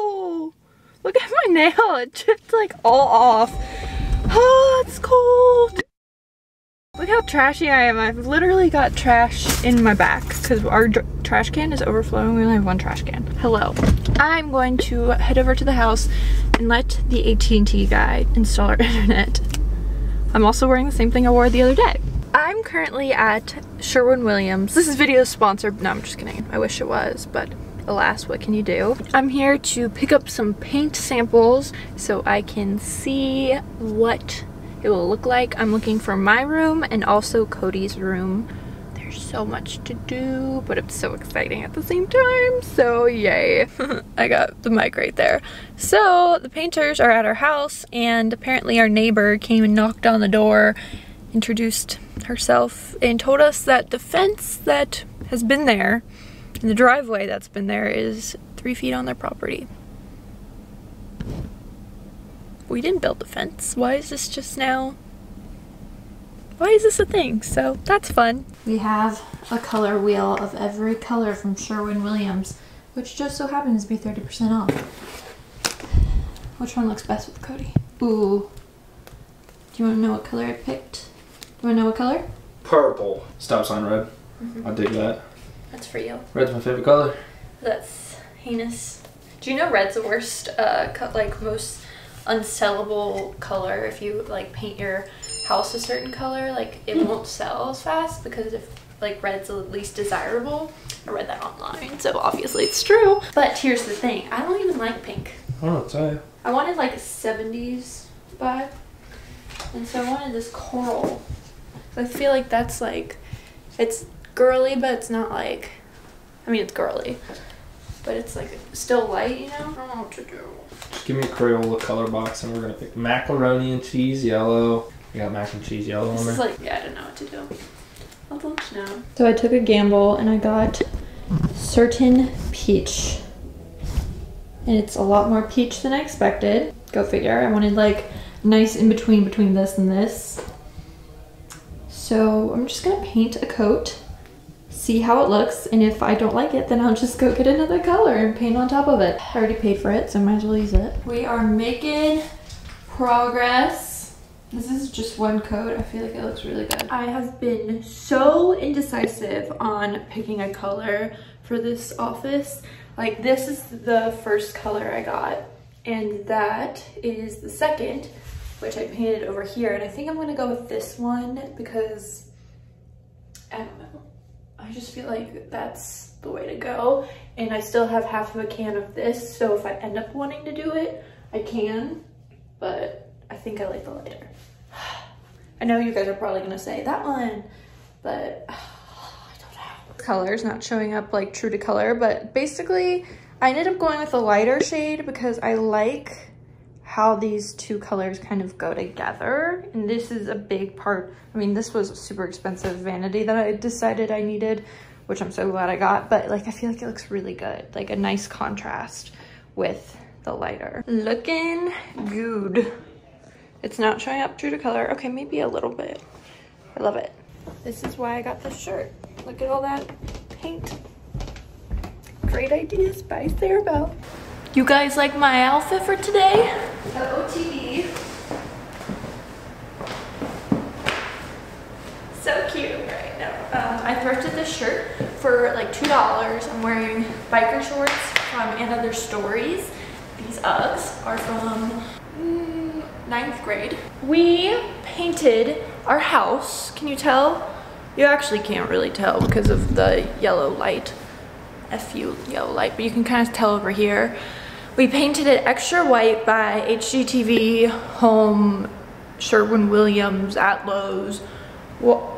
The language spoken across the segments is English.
No! Look at my nail, it chipped like all off. Oh, it's cold. Look how trashy I am. I've literally got trash in my back because our trash can is overflowing. We only have one trash can. Hello. I'm going to head over to the house and let the AT&T guy install our internet. I'm also wearing the same thing I wore the other day. I'm currently at Sherwin-Williams. This video is sponsored. No, I'm just kidding. I wish it was, but alas, what can you do? I'm here to pick up some paint samples so I can see what it will look like. I'm looking for my room and also Cody's room. There's so much to do, but it's so exciting at the same time, so yay. I got the mic right there. So the painters are at our house, and apparently our neighbor came and knocked on the door, introduced herself, and told us that the fence that has been there and the driveway that's been there is 3 feet on their property. We didn't build the fence. Why is this just now? Why is this a thing? So that's fun. We have a color wheel of every color from Sherwin-Williams, which just so happens to be 30% off. Which one looks best with Cody? Ooh. Do you want to know what color I picked? Do you want to know what color? Purple. Stop sign red. I dig that. That's for you. Red's my favorite color. That's heinous. Do you know red's the worst, like most unsellable color? If you like paint your house a certain color, like it won't sell as fast because if like red's the least desirable. I read that online, so obviously it's true. But here's the thing, I don't even like pink. I don't know what to tell you. I wanted like a 70s vibe, and so I wanted this coral. I feel like that's like, it's girly, but it's not like, I mean it's girly, but it's like still light, you know? I don't know what to do. Just give me a Crayola color box and we're gonna pick macaroni and cheese yellow. You got mac and cheese yellow on there? This is like, yeah, I don't know what to do. I'll look now. So I took a gamble and I got certain peach. And it's a lot more peach than I expected. Go figure. I wanted like nice in between this and this. So I'm just gonna paint a coat, see how it looks, and if I don't like it, then I'll just go get another color and paint on top of it. I already paid for it, so I might as well use it. We are making progress. This is just one coat. I feel like it looks really good. I have been so indecisive on picking a color for this office. Like this is the first color I got, and that is the second, which I painted over here. And I think I'm gonna go with this one because, I don't know. I just feel like that's the way to go. And I still have half of a can of this, so if I end up wanting to do it, I can, but I think I like the lighter. I know you guys are probably gonna say that one, but I don't know. Color's not showing up like true to color, but basically I ended up going with a lighter shade because I like how these two colors kind of go together. And this is a big part. I mean, this was a super expensive vanity that I decided I needed, which I'm so glad I got, but like, I feel like it looks really good. Like a nice contrast with the lighter. Looking good. It's not showing up true to color. Okay, maybe a little bit. I love it. This is why I got this shirt. Look at all that paint. Great ideas by Sarah Bell. You guys like my outfit for today? OOTD. So cute, right? No, I thrifted this shirt for like $2. I'm wearing biker shorts from And Other Stories. These Uggs are from 9th grade. We painted our house. Can you tell? You actually can't really tell because of the yellow light. FU yellow light, but you can kind of tell over here. We painted it extra white by HGTV, Home, Sherwin-Williams, at Lowe's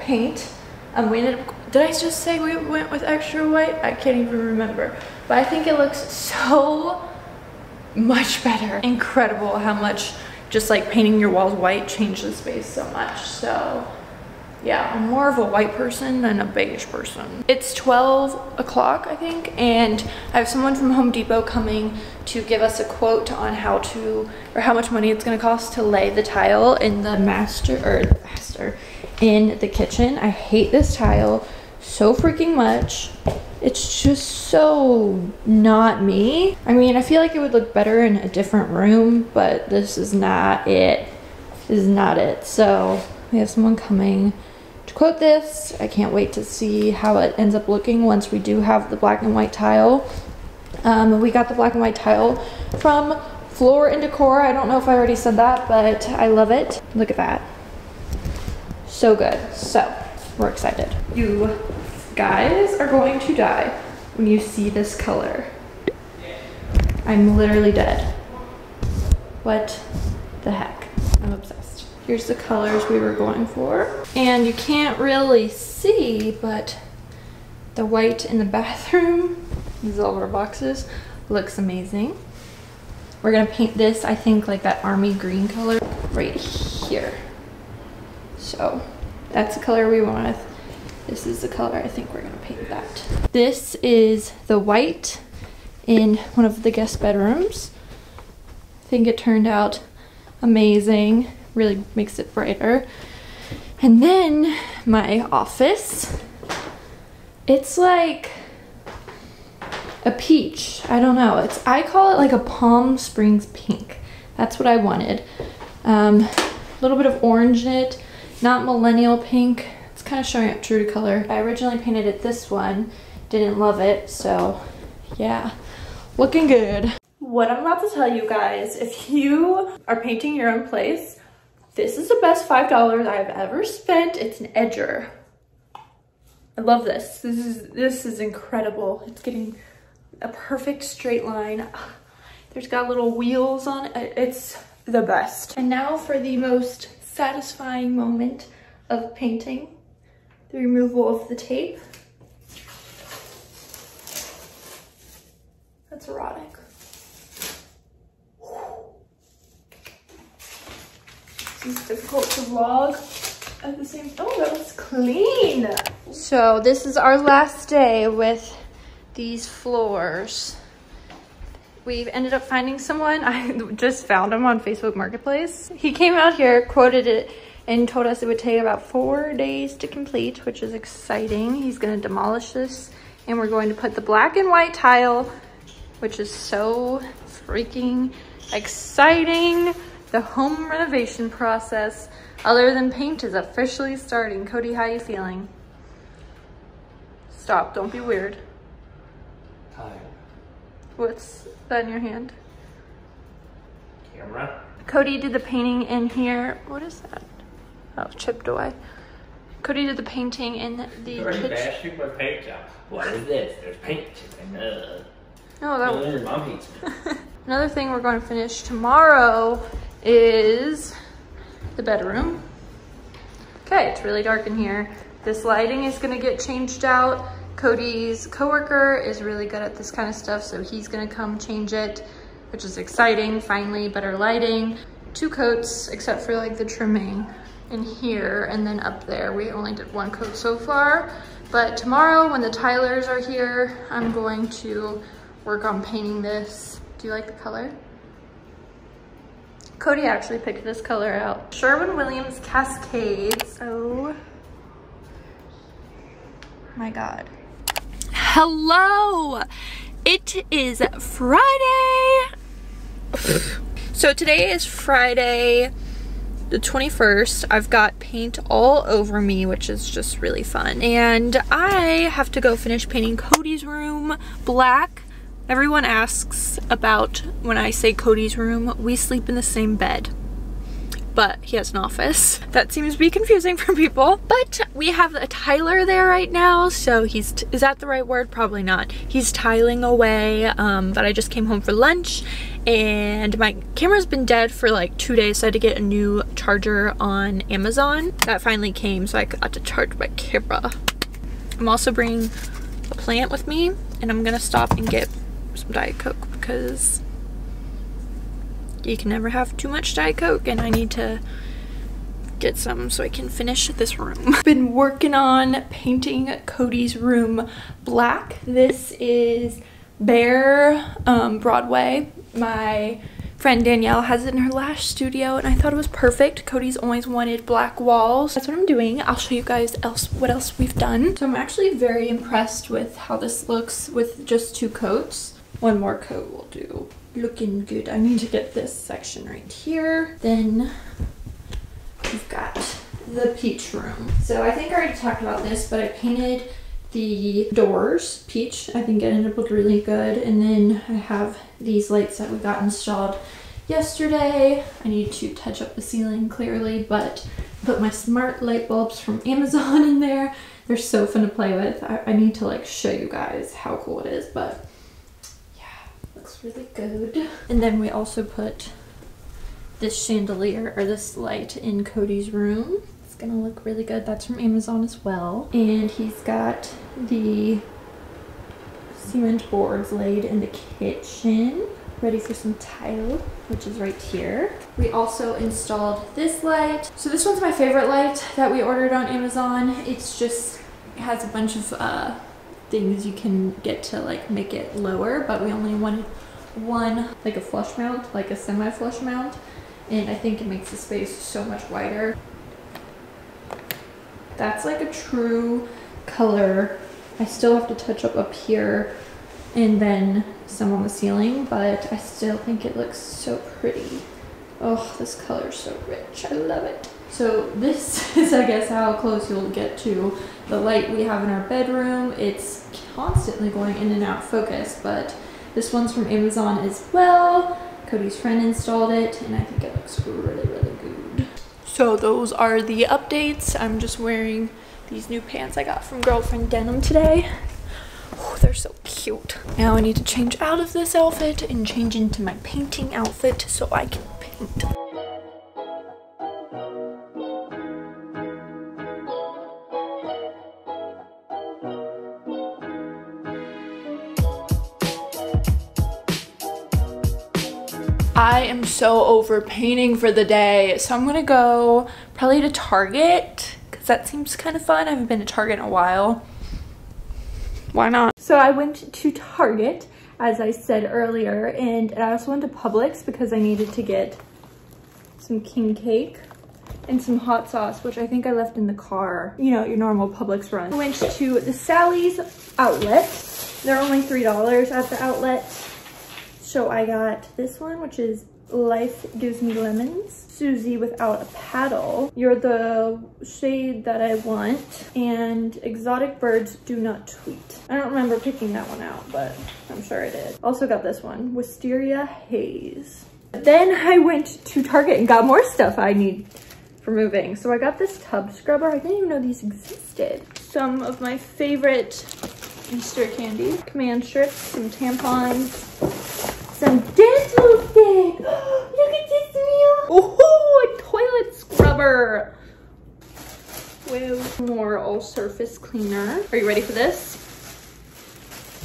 paint. We ended up, did I just say we went with extra white? I can't even remember. But I think it looks so much better. Incredible how much just like painting your walls white changed the space so much. So yeah, I'm more of a white person than a beige person. It's 12 o'clock, I think, and I have someone from Home Depot coming to give us a quote on how much money it's gonna cost to lay the tile in the master in the kitchen. I hate this tile so freaking much. It's just so not me. I mean, I feel like it would look better in a different room, but this is not it. This is not it. So we have someone coming to quote this. I can't wait to see how it ends up looking once we do have the black and white tile. We got the black and white tile from Floor and Decor. I don't know if I already said that, but I love it. Look at that. So good. So we're excited. You guys are going to die when you see this color. I'm literally dead. What the heck? I'm obsessed. Here's the colors we were going for. And you can't really see, but the white in the bathroom, these are all of our boxes, looks amazing. We're gonna paint this, I think, like that army green color right here. So that's the color we went with. This is the color I think we're gonna paint that. This is the white in one of the guest bedrooms. I think it turned out amazing. Really makes it brighter. And then my office, it's like a peach. I don't know. I call it like a Palm Springs pink. That's what I wanted. A little bit of orange in it, not millennial pink. It's kind of showing up true to color. I originally painted it this one, didn't love it, so yeah, looking good. What I'm about to tell you guys, if you are painting your own place, this is the best $5 I've ever spent. It's an edger. I love this. This is incredible. It's getting a perfect straight line. There's got little wheels on it. It's the best. And now for the most satisfying moment of painting, the removal of the tape. That's erotic. This is difficult to vlog at the same time. Oh, that was clean. So this is our last day with these floors. We've ended up finding someone. I just found him on Facebook Marketplace. He came out here, quoted it, and told us it would take about 4 days to complete, which is exciting. He's gonna demolish this, and we're going to put the black and white tile, which is so freaking exciting. The home renovation process, other than paint, is officially starting. Cody, how you feeling? Stop, don't be weird. Tired. What's that in your hand? Camera. Cody did the painting in here. What is that? Oh, chipped away. Cody did the painting in the kitchen. Bashing my paint job. What is this? There's paint chipping. No, that was my pizza. Another thing we're going to finish tomorrow is the bedroom. Okay, it's really dark in here. This lighting is gonna get changed out. Cody's coworker is really good at this kind of stuff, so he's gonna come change it, which is exciting. Finally, better lighting. 2 coats, except for like the trimming in here, and then up there. We only did 1 coat so far, but tomorrow when the tilers are here, I'm going to work on painting this. Do you like the color? Cody actually picked this color out. Sherwin-Williams Cascades. Oh my God. Hello, it is Friday. So today is Friday the 21st. I've got paint all over me, which is just really fun. And I have to go finish painting Cody's room black. Everyone asks about when I say Cody's room. We sleep in the same bed, but he has an office. That seems to be confusing for people. But we have a tiler there right now, so is that the right word? Probably not. He's tiling away, but I just came home for lunch, and my camera's been dead for like 2 days, so I had to get a new charger on Amazon. That finally came, so I got to charge my camera. I'm also bringing a plant with me, and I'm gonna stop and get some Diet Coke because you can never have too much Diet Coke, and I need to get some so I can finish this room. I've been working on painting Cody's room black. This is Bear Broadway. My friend Danielle has it in her lash studio, and I thought it was perfect. Cody's always wanted black walls. That's what I'm doing. I'll show you guys what else we've done. So I'm actually very impressed with how this looks with just 2 coats. One more coat will do. Looking good. I need to get this section right here. Then we've got the peach room. So I think I already talked about this, but I painted the doors peach. I think it ended up looking really good. And then I have these lights that we got installed yesterday. I need to touch up the ceiling clearly, but put my smart light bulbs from Amazon in there. They're so fun to play with. I need to like show you guys how cool it is, but yeah, looks really good. And then we also put this chandelier or this light in Cody's room. Gonna look really good. That's from Amazon as well. And he's got the cement boards laid in the kitchen, ready for some tile, which is right here. We also installed this light. So this one's my favorite light that we ordered on Amazon. It has a bunch of things you can get to like make it lower, but we only wanted one, like a flush mount, like a semi-flush mount. And I think it makes the space so much wider. That's like a true color. I still have to touch up here and then some on the ceiling, but I still think it looks so pretty. Oh, this color is so rich. I love it. So this is, I guess, how close you'll get to the light we have in our bedroom. It's constantly going in and out of focus, but this one's from Amazon as well. Cody's friend installed it, and I think it looks really, really good. So those are the updates. I'm just wearing these new pants I got from Girlfriend Denim today. Oh, they're so cute. Now I need to change out of this outfit and change into my painting outfit so I can paint. I am so over painting for the day, so I'm gonna go probably to Target because that seems kind of fun. I haven't been to Target in a while. Why not? So I went to Target, as I said earlier, and I also went to Publix because I needed to get some king cake and some hot sauce, which I think I left in the car. You know, your normal Publix run. I went to the Sally's outlet. They're only $3 at the outlet. So I got this one, which is Life Gives Me Lemons. Susie without a paddle. You're the shade that I want. And Exotic Birds Do Not Tweet. I don't remember picking that one out, but I'm sure I did. Also got this one, Wisteria Haze. Then I went to Target and got more stuff I need for moving. So I got this tub scrubber. I didn't even know these existed. Some of my favorite Easter candy. Command strips, some tampons, some dental stick. Look at this meal. Oh, a toilet scrubber. With more all-surface cleaner. Are you ready for this?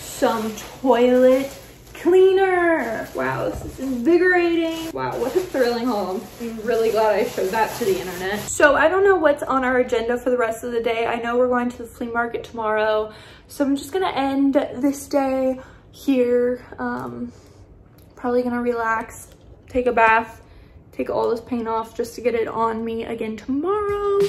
Some toilet cleaner. Wow, this is invigorating. Wow, what a thrilling haul. I'm really glad I showed that to the internet. So I don't know what's on our agenda for the rest of the day. I know we're going to the flea market tomorrow, so I'm just gonna end this day here. Probably gonna relax, take a bath, take all this paint off just to get it on me again tomorrow.